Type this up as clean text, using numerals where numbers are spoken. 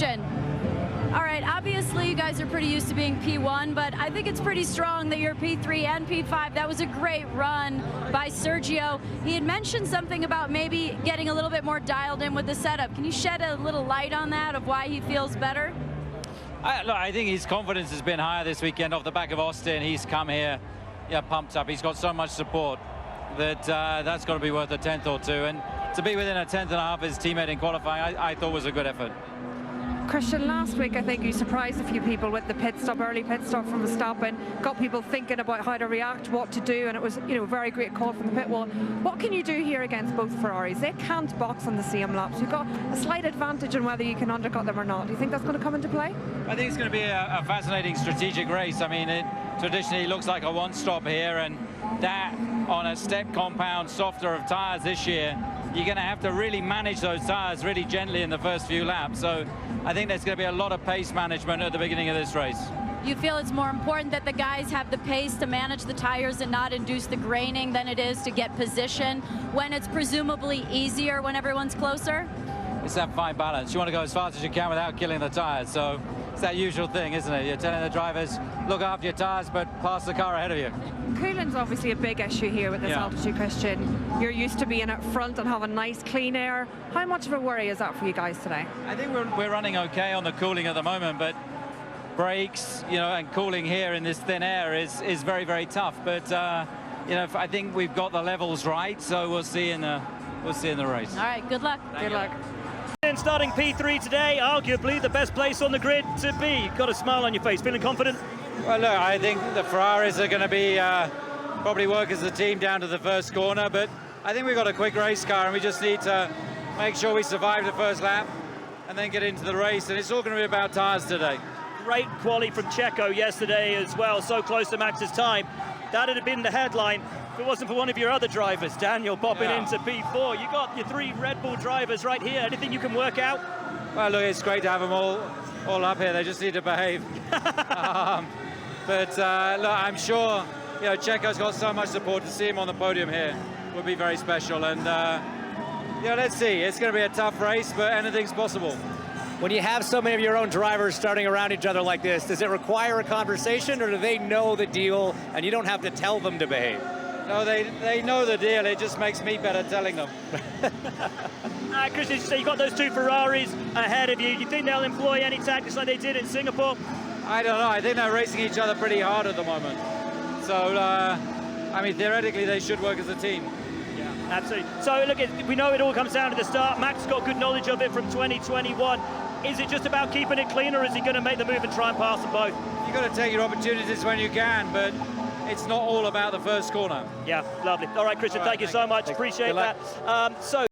Christian. All right, obviously you guys are pretty used to being P1, but I think it's pretty strong that you're P3 and P5. That was a great run by Sergio. He had mentioned something about maybe getting a little bit more dialed in with the setup. Can you shed a little light on that, of why he feels better? Look, I think his confidence has been higher this weekend off the back of Austin. He's come here, pumped up. He's got so much support that that's got to be worth a tenth or two. And to be within a tenth and a half of his teammate in qualifying, I thought was a good effort. Christian, last week I think you surprised a few people with the pit stop, early pit stop from Verstappen, got people thinking about how to react, what to do, and it was, a very great call from the pit wall. What can you do here against both Ferraris? They can't box on the same laps. You've got a slight advantage on whether you can undercut them or not. Do you think that's going to come into play? I think it's going to be a fascinating strategic race. I mean, it traditionally looks like a one-stop here, and that on a step compound, softer of tyres this year, you're going to have to really manage those tyres really gently in the first few laps. So I think there's going to be a lot of pace management at the beginning of this race. You feel it's more important that the guys have the pace to manage the tires and not induce the graining than it is to get position when it's presumably easier when everyone's closer? It's that fine balance. You want to go as fast as you can without killing the tires. So it's that usual thing, isn't it? You're telling the drivers, look after your tires, but pass the car ahead of you. Cooling's obviously a big issue here with this altitude, Christian. You're used to being up front and having nice, clean air. How much of a worry is that for you guys today? I think we're running okay on the cooling at the moment, but brakes, and cooling here in this thin air is very, very tough. But I think we've got the levels right, so we'll see in the race. All right, good luck. Good luck. Starting P3 today, arguably the best place on the grid to be. You've got a smile on your face, feeling confident? Well, look, I think the Ferraris are going to be probably work as a team down to the first corner, but I think we've got a quick race car and we just need to make sure we survive the first lap and then get into the race, and it's all going to be about tyres today. Great quali from Checo yesterday as well, so close to Max's time. That had been the headline if it wasn't for one of your other drivers, Daniel, popping into P4. You got your 3 Red Bull drivers right here. Anything you can work out? Well, look, it's great to have them all up here. They just need to behave. But look, I'm sure Checo's got so much support. To see him on the podium here would be very special. And let's see. It's going to be a tough race, but anything's possible. When you have so many of your own drivers starting around each other like this, does it require a conversation, or do they know the deal and you don't have to tell them to behave? No, they know the deal. It just makes me better telling them. Christian, so you got those 2 Ferraris ahead of you. You think they'll employ any tactics like they did in Singapore? I don't know. I think they're racing each other pretty hard at the moment. So, I mean, theoretically, they should work as a team. Yeah, absolutely. So, look, we know it all comes down to the start. Max got good knowledge of it from 2021. Is it just about keeping it clean, or is he going to make the move and try and pass them both? You've got to take your opportunities when you can, but it's not all about the first corner. Yeah, lovely. All right, Christian, thank you so much. Appreciate that.